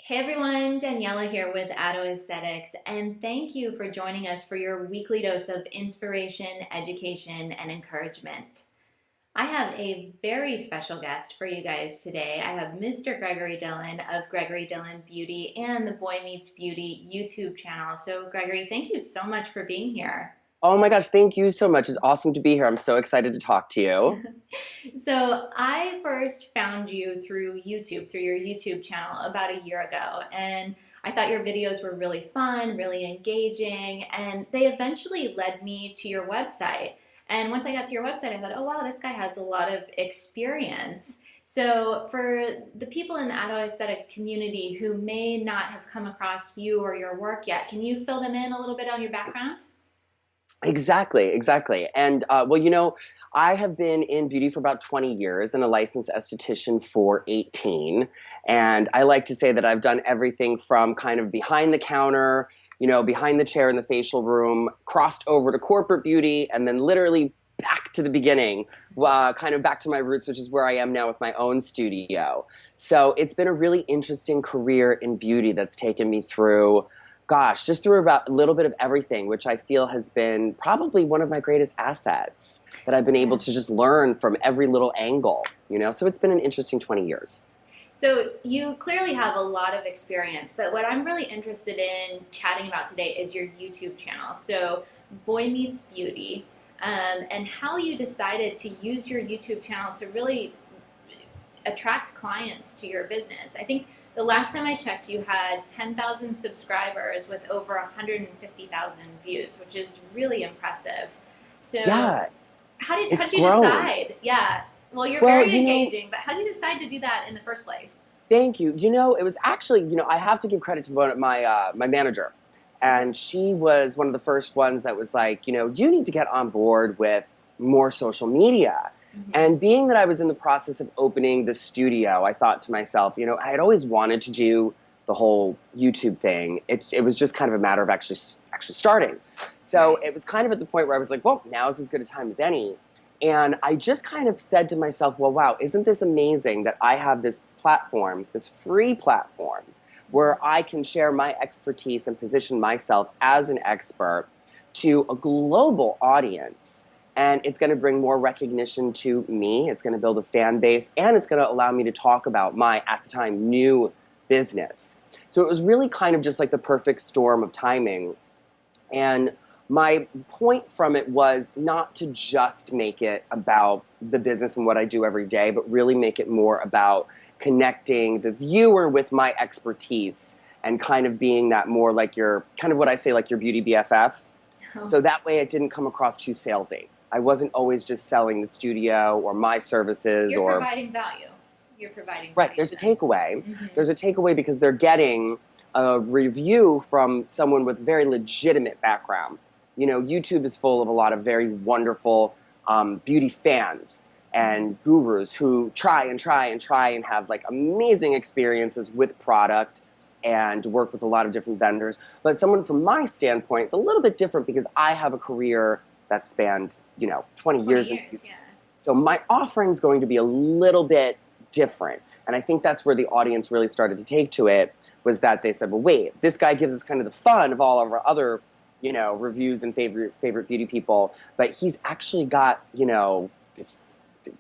Hey everyone, Daniela here with Addo Aesthetics, and thank you for joining us for your weekly dose of inspiration, education, and encouragement. I have a very special guest for you guys today. I have Mr. Gregory Dillon of Gregory Dillon Beauty and the Boy Meets Beauty YouTube channel. So, Gregory, thank you so much for being here. Oh my gosh, thank you so much. It's awesome to be here. I'm so excited to talk to you. So, I first found you through YouTube, through your YouTube channel about a year ago, and I thought your videos were really fun, really engaging, and they eventually led me to your website. And once I got to your website, I thought, oh wow, this guy has a lot of experience. So, for the people in the Adult Aesthetics community who may not have come across you or your work yet, can you fill them in a little bit on your background? Exactly. And I have been in beauty for about 20 years and a licensed esthetician for 18. And I like to say that I've done everything from kind of behind the counter, behind the chair in the facial room, crossed over to corporate beauty, and then literally back to the beginning, kind of back to my roots, which is where I am now with my own studio. So it's been a really interesting career in beauty that's taken me through just through about a little bit of everything, which I feel has been probably one of my greatest assets that I've been able Yeah. to just learn from every little angle. So it's been an interesting 20 years. So you clearly have a lot of experience, but what I'm really interested in chatting about today is your YouTube channel. So Boy Meets Beauty, and how you decided to use your YouTube channel to really attract clients to your business. I think the last time I checked, you had 10,000 subscribers with over 150,000 views, which is really impressive. So Yeah, how it's did you grown. decide? Yeah, well, you're Well, very engaging, but how did you decide to do that in the first place? thank you. It was actually, I have to give credit to one of my manager. Okay. And she was one of the first ones that was like, you need to get on board with more social media. Hmm. And being that I was in the process of opening the studio, I thought to myself, I had always wanted to do the whole YouTube thing. It was just kind of a matter of actually starting. So Right. it was kind of at the point where I was like, well, now's as good a time as any. And I just kind of said to myself, well, wow, isn't this amazing that I have this platform, this free platform, where I can share my expertise and position myself as an expert to a global audience. And it's going to bring more recognition to me. It's going to build a fan base, and it's going to allow me to talk about my, at the time, new business. So it was really kind of just like the perfect storm of timing. And my point from it was not to just make it about the business and what I do every day, but really make it more about connecting the viewer with my expertise and kind of being that more like your, kind of what I say, like your beauty BFF. Oh, So that way it didn't come across too salesy. I wasn't always just selling the studio or my services you're or, providing value. You're providing right, value there's to a them. takeaway. Hmm. There's a takeaway because they're getting a review from someone with very legitimate background. YouTube is full of a lot of very wonderful beauty fans Hmm. and gurus who try and try and try and have like amazing experiences with product and work with a lot of different vendors. But someone from my standpoint, it's a little bit different because I have a career that spanned, 20 20 years in years, beauty. yeah. So my offering is going to be a little bit different. And I think that's where the audience really started to take to it was that they said, well, wait, this guy gives us kind of the fun of all of our other, reviews and favorite beauty people, but he's actually got, this The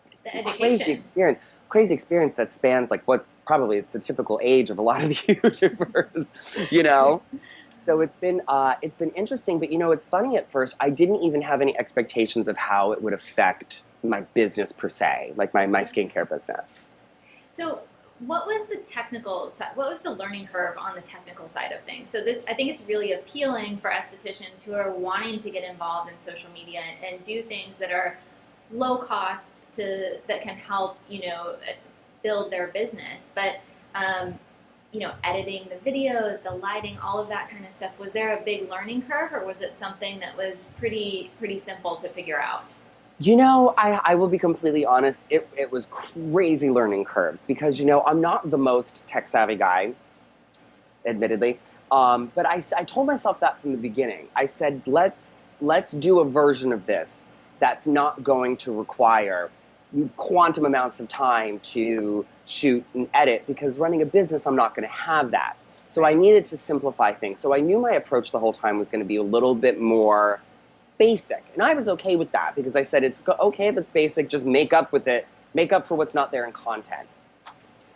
crazy education. experience, crazy experience that spans like what probably is the typical age of a lot of the YouTubers. So it's been interesting, but it's funny at first. I didn't even have any expectations of how it would affect my business per se, like my skincare business. So, what was the technical side? What was the learning curve on the technical side of things? So, this I think it's really appealing for estheticians who are wanting to get involved in social media and do things that are low cost to that can help build their business. But editing the videos, the lighting, all of that kind of stuff. Was there a big learning curve, or was it something that was pretty simple to figure out? I will be completely honest. It was crazy learning curves because, I'm not the most tech savvy guy, admittedly. But I told myself that from the beginning. I said, let's do a version of this that's not going to require quantum amounts of time to shoot and edit, because running a business, I'm not going to have that. So I needed to simplify things. So I knew my approach the whole time was going to be a little bit more basic. And I was okay with that because I said, it's okay if it's basic, just make up with it, make up for what's not there in content.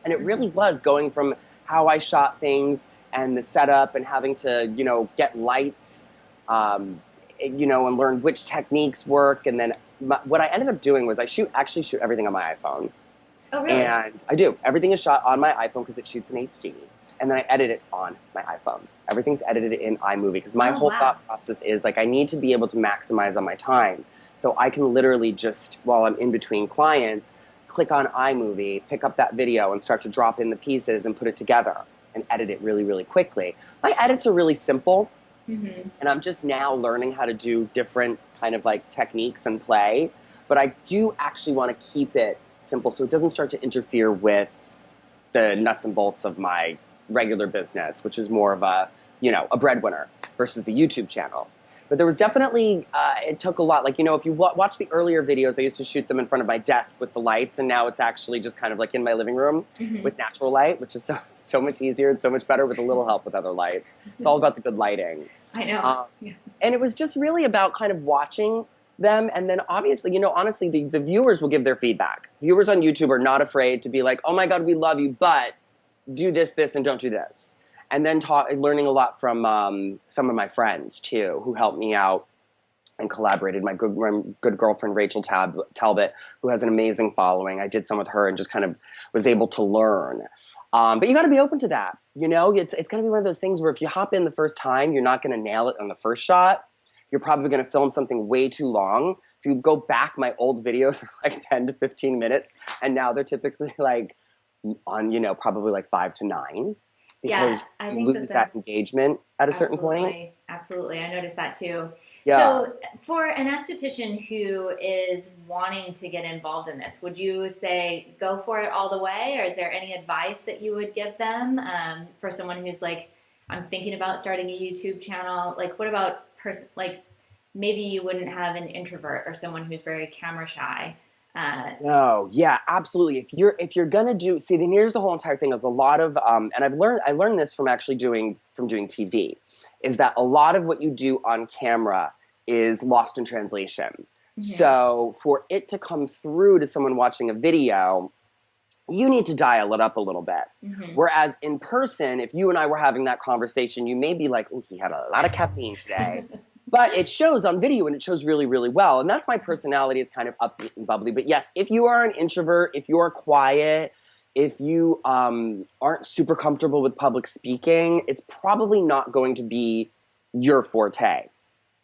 And it really was going from how I shot things and the setup and having to, get lights, and learn which techniques work. And then what I ended up doing was I actually shoot everything on my iPhone. Oh, really? And I do. Everything is shot on my iPhone because it shoots in HD. And then I edit it on my iPhone. Everything's edited in iMovie because my whole thought process is like I need to be able to maximize on my time. So I can literally just, while I'm in between clients, click on iMovie, pick up that video and start to drop in the pieces and put it together and edit it really, really quickly. My edits are really simple. Mm-hmm. And I'm just now learning how to do different kind of like techniques and play. But I do actually want to keep it simple so it doesn't start to interfere with the nuts and bolts of my regular business, which is more of a breadwinner versus the YouTube channel. But there was definitely, it took a lot. Like, if you watch the earlier videos, I used to shoot them in front of my desk with the lights, and now it's actually just kind of like in my living room with natural light, which is so much easier and so much better with a little help with other lights. It's all about the good lighting. I know. Yes. And it was just really about kind of watching them. And then obviously, honestly, the viewers will give their feedback. Viewers on YouTube are not afraid to be like, oh my God, we love you, but do this, and don't do this. And then learning a lot from some of my friends too, who helped me out and collaborated. My good girlfriend, Rachel Talbot, who has an amazing following. I did some with her and just kind of was able to learn. But you got to be open to that. It's going to be one of those things where if you hop in the first time, you're not going to nail it on the first shot. You're probably going to film something way too long. If you go back, my old videos are like 10 to 15 minutes, and now they're typically like on, probably like 5 to 9. Because I you think lose that engagement at a certain point. Absolutely. I noticed that too. Yeah. So for an esthetician who is wanting to get involved in this, would you say go for it all the way? Or is there any advice that you would give them for someone who's like, I'm thinking about starting a YouTube channel? Like, what about maybe you wouldn't have an introvert or someone who's very camera shy. No, yeah, absolutely. If you're gonna then here's the whole entire thing is a lot of and I learned this from actually doing TV, is that a lot of what you do on camera is lost in translation. Mm-hmm. So for it to come through to someone watching a video, you need to dial it up a little bit. Mm-hmm. Whereas in person, if you and I were having that conversation, you may be like, oh, he had a lot of caffeine today. But it shows on video and it shows really, really well. And that's my personality. It's kind of upbeat and bubbly. But yes, if you are an introvert, if you are quiet, if you aren't super comfortable with public speaking, it's probably not going to be your forte.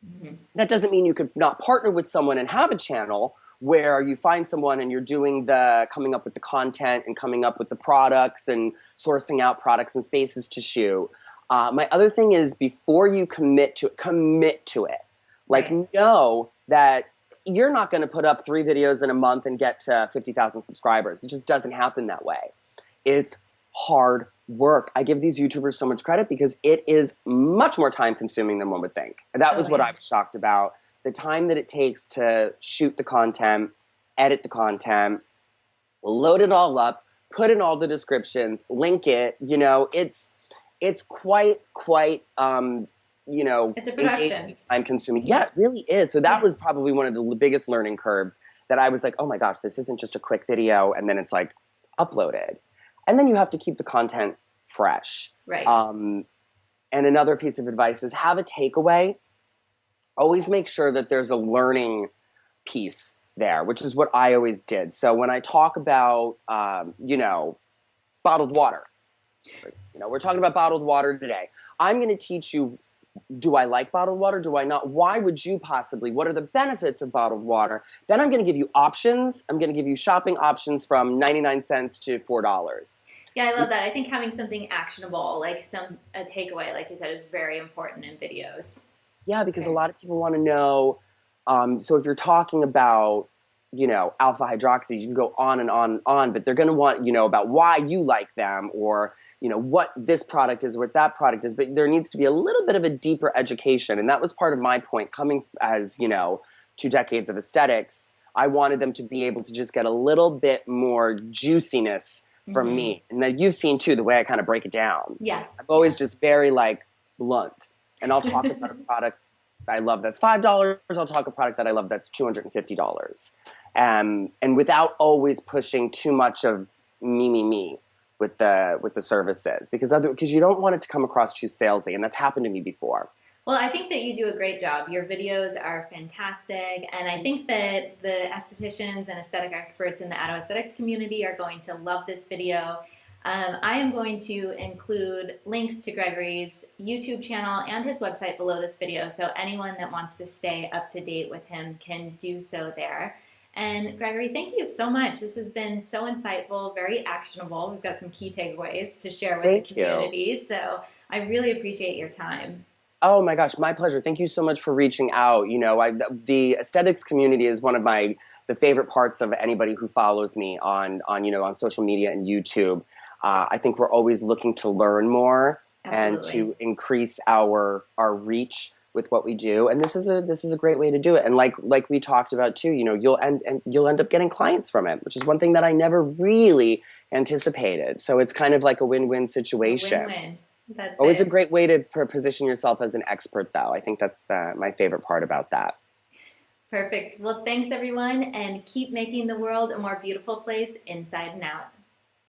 Mm-hmm. That doesn't mean you could not partner with someone and have a channel where you find someone and you're doing coming up with the content and coming up with the products and sourcing out products and spaces to shoot. My other thing is before you commit to it. Like, know that you're not going to put up 3 videos in a month and get to 50,000 subscribers. It just doesn't happen that way. It's hard work. I give these YouTubers so much credit because it is much more time consuming than one would think. That was what I was shocked about. The time that it takes to shoot the content, edit the content, load it all up, put in all the descriptions, link it, it's quite it's a production. Time consuming. Yeah, it really is. So that was probably one of the biggest learning curves that I was like, oh my gosh, this isn't just a quick video and then it's like uploaded. And then you have to keep the content fresh. Right. And another piece of advice is have a takeaway. Always make sure that there's a learning piece there, which is what I always did. So when I talk about, bottled water, we're talking about bottled water today. I'm going to teach you, do I like bottled water? Do I not? Why would you possibly? What are the benefits of bottled water? Then I'm going to give you options. I'm going to give you shopping options from 99 cents to $4. Yeah, I love that. I think having something actionable, like a takeaway, like you said, is very important in videos. Yeah, because a lot of people want to know. So if you're talking about, alpha hydroxys, you can go on and on and on, but they're going to want, about why you like them or, what this product is, what that product is. But there needs to be a little bit of a deeper education. And that was part of my point coming as, 2 decades of aesthetics. I wanted them to be able to just get a little bit more juiciness from me. And then you've seen too the way I kind of break it down. Yeah. I'm always just very like blunt. And I'll talk about a product I love that's $5. I'll talk a product that I love that's $250. And without always pushing too much of me with the services, because you don't want it to come across too salesy, and that's happened to me before. Well, I think that you do a great job. Your videos are fantastic, and I think that the estheticians and aesthetic experts in the Addo Aesthetics community are going to love this video. I am going to include links to Gregory's YouTube channel and his website below this video, so anyone that wants to stay up to date with him can do so there. And Gregory, thank you so much. This has been so insightful, very actionable. We've got some key takeaways to share with the community, so I really appreciate your time. Oh my gosh, my pleasure. Thank you so much for reaching out. You know, the aesthetics community is one of the favorite parts of anybody who follows me on social media and YouTube. I think we're always looking to learn more. Absolutely. And to increase our reach with what we do. And this is a great way to do it. And like we talked about too, you know, you'll end up getting clients from it, which is one thing that I never really anticipated. So it's kind of like a win-win situation. Win-win. That's always a great way to position yourself as an expert, though. I think that's my favorite part about that. Perfect. Well, thanks everyone, and keep making the world a more beautiful place inside and out.